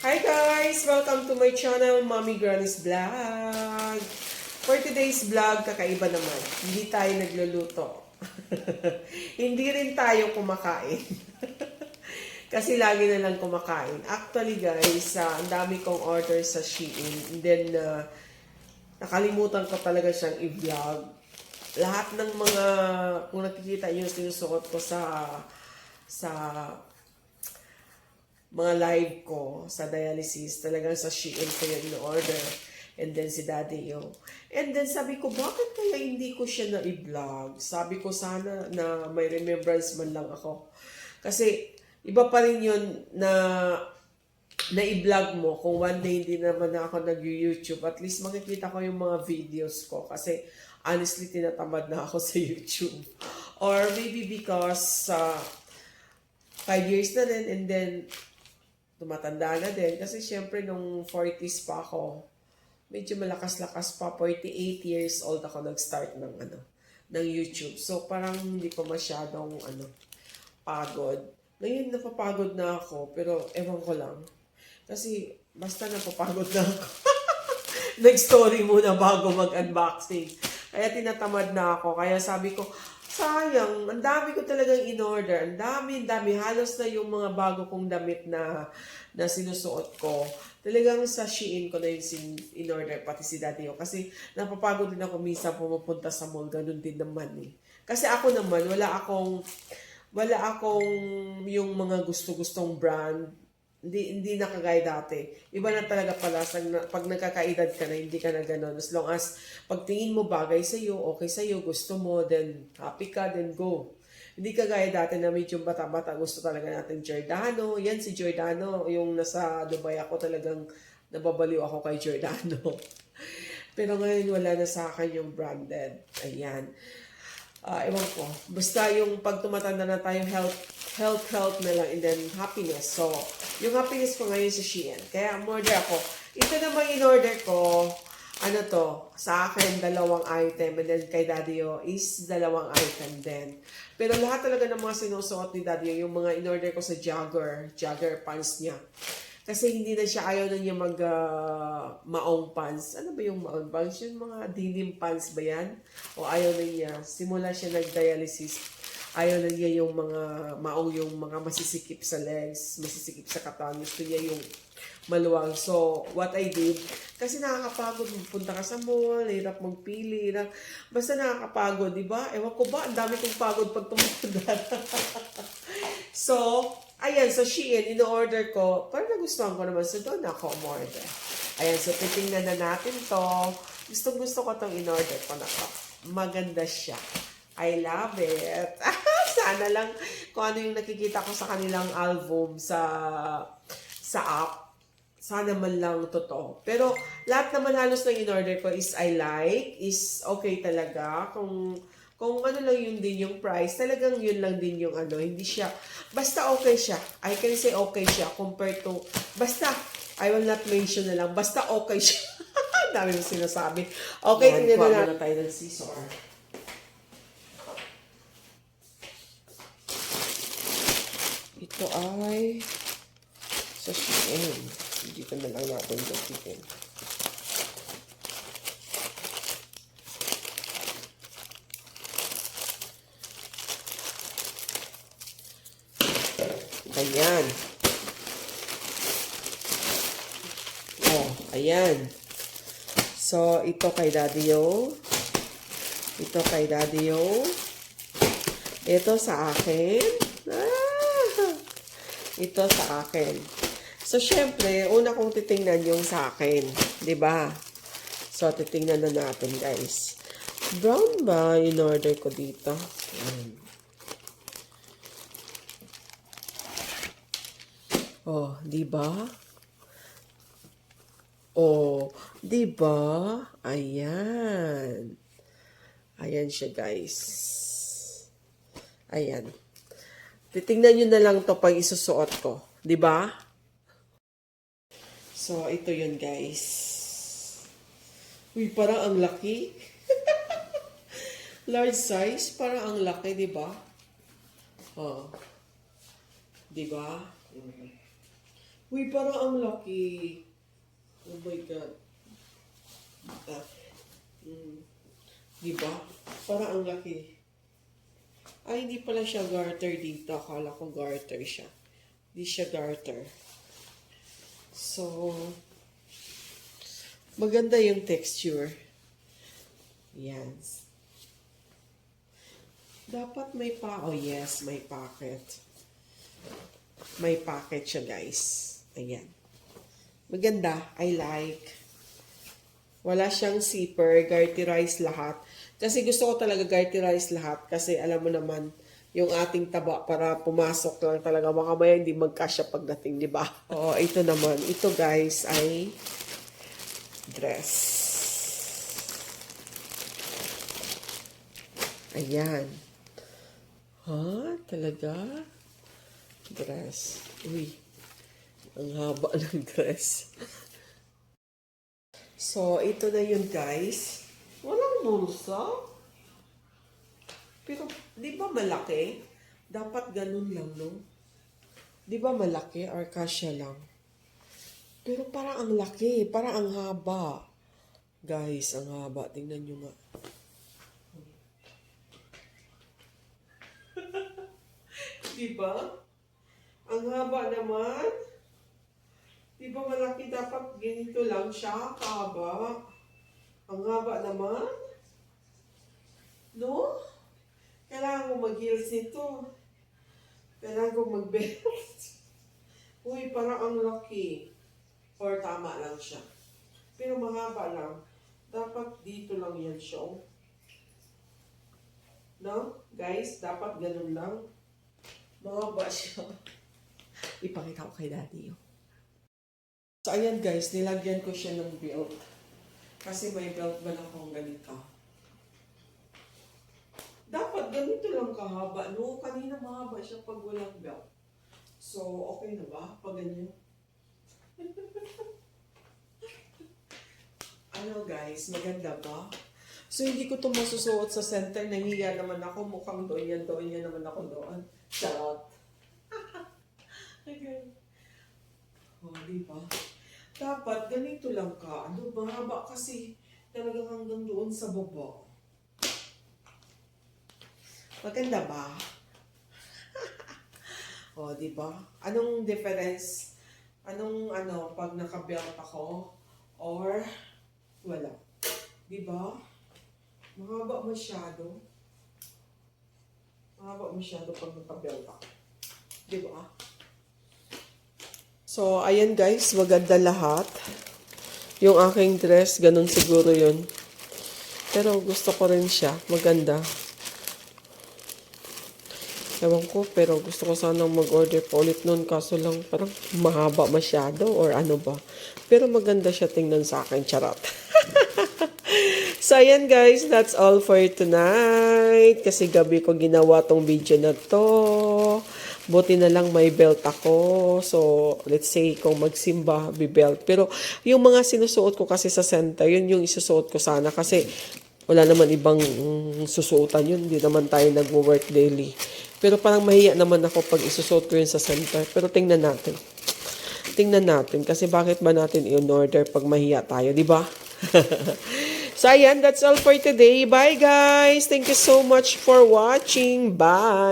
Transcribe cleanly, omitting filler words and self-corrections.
Hi guys! Welcome to my channel, Mommy Granny's Vlog. For today's vlog, kakaiba naman. Hindi tayo nagluluto. Hindi rin tayo kumakain. Kasi lagi na lang kumakain. Actually guys, ang dami kong order sa Shein. And then, nakalimutan ko talaga siyang i-vlog. Lahat ng mga, kung nakikita nyo, sinusuot ko sa mga live ko sa dialysis, talagang sa Shein ko yun in-order. And then si Daddy Yo. And then sabi ko, bakit kaya hindi ko siya na-i-vlog? Sabi ko sana na may remembrance man lang ako. Kasi iba pa rin yun na i-vlog mo kung one day hindi naman ako nag-YouTube. At least makikita ko yung mga videos ko. Kasi honestly, tinatamad na ako sa YouTube. Or maybe because 5 years na rin and then tumatanda na din. Kasi syempre nung 40s pa ako, medyo malakas-lakas pa, 48 years old ako nag-start ng YouTube. So parang hindi ko masyadong pagod. Ngayon napapagod na ako, pero ewan ko lang. Kasi basta napapagod na ako. Nag-story muna bago mag-unboxing. Kaya tinatamad na ako. Kaya sabi ko, sayang, ang dami ko talagang in-order. Ang dami. Halos na yung mga bago kong damit na sinusuot ko. Talagang sa Shein ko na yung in-order, pati si Daddy Yo. Kasi napapagod din ako minsan pumupunta sa mall. Ganun din naman eh. Kasi ako naman, wala akong yung mga gusto-gustong brand. Hindi na kagaya dati. Iba na talaga pala pag nagkakaedad ka na, hindi ka na gano'n. As long as pagtingin mo bagay sa'yo, okay sa'yo, gusto mo, then happy ka, then go. Hindi kagaya dati na medyo bata-bata, gusto talaga natin Giordano. Yan si Giordano, yung nasa Dubai ako talagang nababaliw ako kay Giordano. Pero ngayon wala na sa akin yung branded. Ayan. Ewan ko. Basta yung pag tumatanda na tayo, health na lang, and then happiness. So, yung happiness ko ngayon sa Shein. Kaya umorder ako. Ito naman in-order ko, sa akin, 2 item, and then kay Daddy Yo is 2 item din. Pero lahat talaga ng mga sinusuot ni Daddy Yo, yung mga in-order ko sa jogger pants niya. Kasi hindi na siya, ayaw na niya maong pants. Ano ba yung maong pants? Yung mga denim pants ba yan? O ayaw na niya. Simula siya nag-dialysis. Ayaw na niya yung mga maong, yung mga masisikip sa legs, masisikip sa katawan. Gusto niya yung maluwang. So, what I did, kasi nakakapagod, punta ka sa mall, hirap magpili, basta nakakapagod, di ba? Ewan ko ba, ang dami kong pagod pag tumutanda. So, ayan, sa Shein, in-order ko, parang nagustuhan ko naman, so doon ako umorder. Ayan, so titingnan na natin to. Gustong-gusto ko tong in-order ko na to. Maganda siya. I love it. Sana lang kung ano yung nakikita ko sa kanilang album sa app. Sana man lang totoo. Pero lahat naman halos ng in-order ko is I like, is okay talaga. Kung ano lang yun din yung price, talagang yun lang din yung hindi siya, basta okay siya. I can say okay siya compared to, basta, I will not mention na lang, basta okay siya. Dami mo sinasabi. Okay, tingnan na tayo ng scissor. Ito ay sa Shein. Dito na lang natin gamitin. Ayan. Oh, ayan. So, ito kay Daddy Yo. Ito kay Daddy Yo. Ito sa akin. Ito sa akin. So, syempre, una kong titingnan yung sa akin. 'Di ba? So, titingnan na natin, guys. Brown ba in order ko dito? Oh, 'di ba? Oh, 'di ba? Ayan. Ayan siya, guys. Ayan. Titingnan nyo na lang to pag isusuot ko. 'Di ba? So, ito yun, guys. Uy, parang ang laki. Large size, parang ang laki, 'di ba? Oh. 'Di ba? Uy, parang ang laki. Oh my God. Ah, diba? Parang ang laki. Ay, hindi pala siya garter dito. Akala ko garter siya. Hindi siya garter. So, maganda yung texture. Yan. Dapat may oh yes, may pocket. May pocket siya, guys. Ayan. Maganda. I like. Wala siyang zipper. Garterize lahat. Kasi gusto ko talaga garterize lahat. Kasi alam mo naman, yung ating taba para pumasok lang talaga. Baka maya hindi magkasya pagdating, di ba? Oo, ito naman. Ito, guys, ay dress. Ayan. Ha? Talaga? Dress. Uy. Ang haba ng dress. So, ito na yun, guys. Walang bulsa. Pero, di ba malaki? Dapat ganun lang, no? Di ba malaki or kasya lang? Pero parang ang laki. Parang ang haba. Guys, ang haba. Tingnan nyo nga. Di ba? Ang haba naman. Di ba malaki? Dapat ganito lang siya. Haba. Ang haba naman. No? Kailangan ko mag-heels nito. Kailangan ko mag-belt. Uy, parang ang laki. Or tama lang siya. Pero mahaba lang. Dapat dito lang yan siya. No? Guys, dapat ganun lang. Mahaba siya. Ipakita ko kay Daddy. So, ayan guys, nilagyan ko siya ng belt. Kasi may belt ba na akong ganito? Dapat ganito lang kahaba, no? Kanina mahaba siya pag walang belt. So, okay na ba? Pag ganyan. Ano guys, maganda ba? So, hindi ko ito masusuot sa center. Nahiya naman ako. Mukhang doon yan naman ako doon. Charot. Okay. Oh, diba? Dapat ganito lang ka. Ano, mahaba kasi talagang hanggang doon sa baba. Maganda ba? O, di ba? Anong difference? Pag naka-belt ako or wala? Di ba? Mahaba masyado. Mahaba masyado pag naka-belt ako. Di ba? So, ayan guys, maganda lahat. Yung aking dress, ganun siguro yun. Pero gusto ko rin siya. Maganda. Ewan ko, pero gusto ko sanang mag-order pa ulit nun. Kaso lang, parang mahaba masyado or ano ba. Pero maganda siya tingnan sa akin. Charot. So, ayan guys, that's all for tonight. Kasi gabi ko ginawa tong video na to. Buti na lang may belt ako. So, let's say, kung magsimba, bibelt. Pero, yung mga sinusuot ko kasi sa center, yun yung isusuot ko sana. Kasi, wala naman ibang susuotan yun. Hindi naman tayo nag-work daily. Pero parang mahiya naman ako pag isusuot ko yun sa center. Pero tingnan natin. Tingnan natin. Kasi bakit ba natin i-order pag mahiya tayo, di ba? So, ayan. That's all for today. Bye, guys. Thank you so much for watching. Bye.